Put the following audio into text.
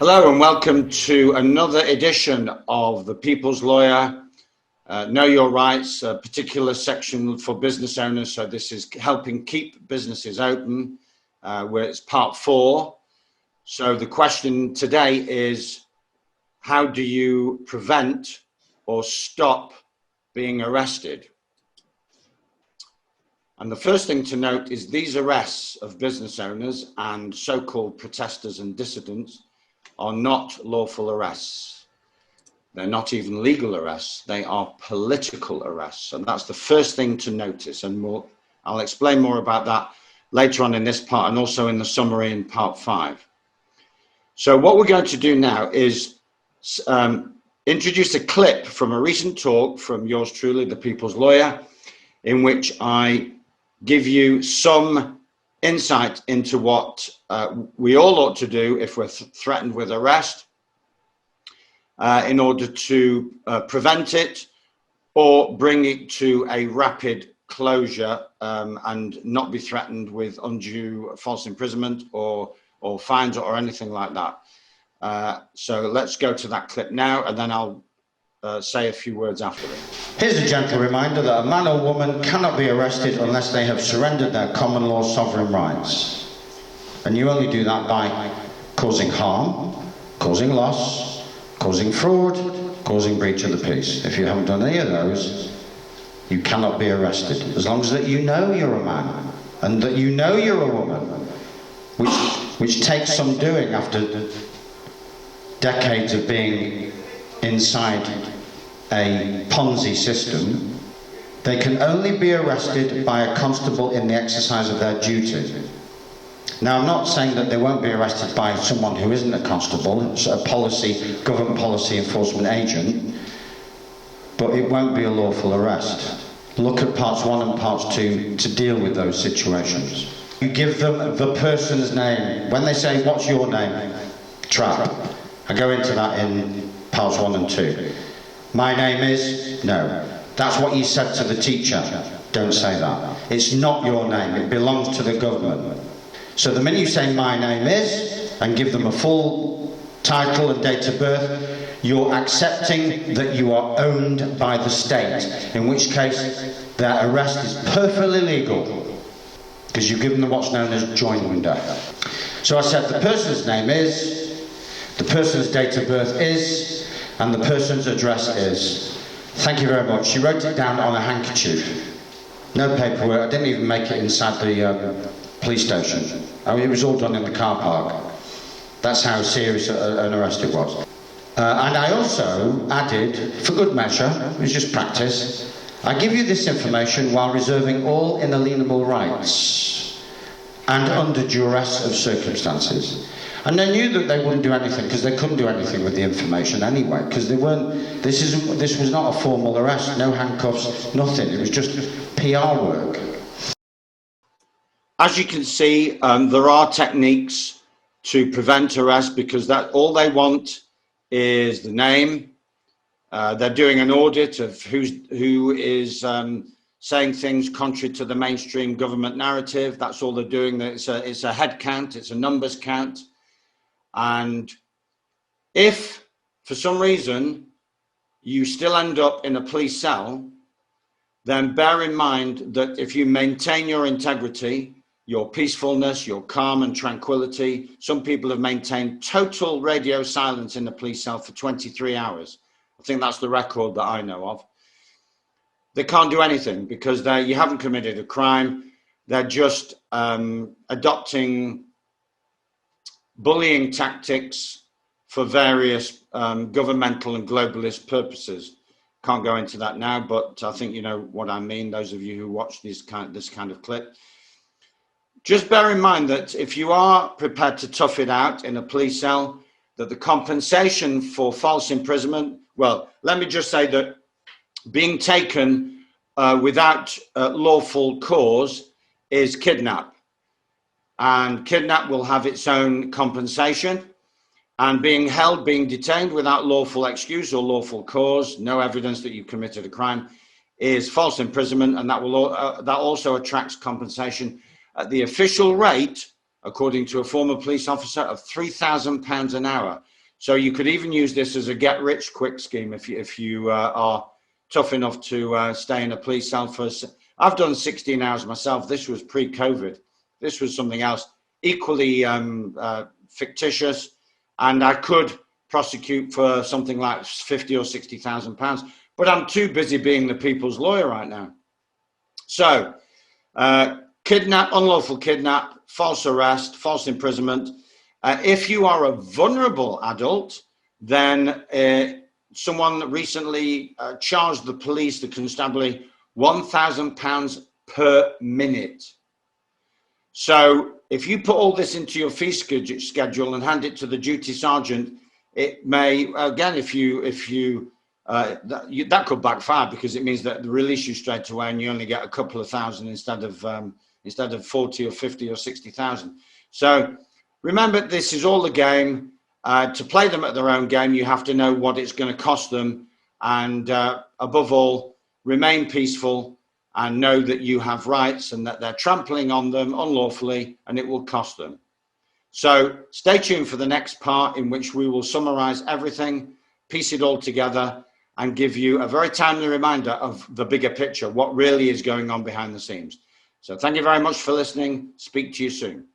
Hello and welcome to another edition of The People's Lawyer, Know Your Rights, a particular section for business owners. So this is helping keep businesses open, where it's part 4. So the question today is, how do you prevent or stop being arrested? And the first thing to note is these arrests of business owners and so-called protesters and dissidents are not lawful arrests. They're not even legal arrests. They are political arrests. And that's the first thing to notice. And I'll explain more about that later on in this part and also in the summary in part 5. So what we're going to do now is introduce a clip from a recent talk from yours truly, the People's Lawyer, in which I give you some insight into what we all ought to do if we're threatened with arrest in order to prevent it or bring it to a rapid closure and not be threatened with undue false imprisonment or fines or anything like that. So let's go to that clip now, and then I'll say a few words after it. Here's a gentle reminder that a man or woman cannot be arrested unless they have surrendered their common law sovereign rights. And you only do that by causing harm, causing loss, causing fraud, causing breach of the peace. If you haven't done any of those, you cannot be arrested. As long as that you know you're a man and that you know you're a woman, which takes some doing after decades of being inside a Ponzi system. They can only be arrested by a constable in the exercise of their duty. Now, I'm not saying that they won't be arrested by someone who isn't a constable, it's a government policy enforcement agent, but it won't be a lawful arrest. Look at parts 1 and parts 2 to deal with those situations. You give them the person's name. When they say, "What's your name?" Trap. I go into that in parts 1 and 2. "My name is..." No. That's what you said to the teacher. Don't say that. It's not your name. It belongs to the government. So the minute you say "my name is" and give them a full title and date of birth, you're accepting that you are owned by the state, in which case their arrest is perfectly legal, because you've given them what's known as joinder. So I said the person's name is, the person's date of birth is, and the person's address is. Thank you very much. She wrote it down on a handkerchief. No paperwork. I didn't even make it inside the police station. I mean, it was all done in the car park. That's how serious an arrest it was. And I also added, for good measure, it was just practice, I give you this information while reserving all inalienable rights and under duress of circumstances. And they knew that they wouldn't do anything, because they couldn't do anything with the information anyway, because they weren't. This was not a formal arrest, no handcuffs, nothing. It was just PR work. As you can see, there are techniques to prevent arrest, because that all they want is the name. They're doing an audit of who is saying things contrary to the mainstream government narrative. That's all they're doing. It's a head count. It's a numbers count. And if, for some reason, you still end up in a police cell, then bear in mind that if you maintain your integrity, your peacefulness, your calm and tranquility, some people have maintained total radio silence in the police cell for 23 hours. I think that's the record that I know of. They can't do anything because you haven't committed a crime. They're just adopting bullying tactics for various governmental and globalist purposes. Can't go into that now, but I think you know what I mean, those of you who watch this kind of clip. Just bear in mind that if you are prepared to tough it out in a police cell, that the compensation for false imprisonment, well, let me just say that being taken without lawful cause is kidnap. And kidnap will have its own compensation, and being detained without lawful excuse or lawful cause, no evidence that you committed a crime, is false imprisonment, and that also attracts compensation at the official rate, according to a former police officer, of £3,000 an hour. So you could even use this as a get-rich-quick scheme if you are tough enough to stay in a police cell for. I've done 16 hours myself. This was pre-COVID. This was something else, equally fictitious, and I could prosecute for something like 50 or 60,000 pounds. But I'm too busy being the people's lawyer right now. So, kidnap, unlawful kidnap, false arrest, false imprisonment. If you are a vulnerable adult, then someone recently charged the police, the constabulary, £1,000 per minute. So if you put all this into your fee schedule and hand it to the duty sergeant, it may, again, that could backfire, because it means that they release you straight away and you only get a couple of thousand instead of 40 or 50 or 60,000. So remember, this is all the game. To play them at their own game, you have to know what it's going to cost them, and above all, remain peaceful and know that you have rights and that they're trampling on them unlawfully, and it will cost them. So stay tuned for the next part, in which we will summarize everything, piece it all together, and give you a very timely reminder of the bigger picture, what really is going on behind the scenes. So thank you very much for listening. Speak to you soon.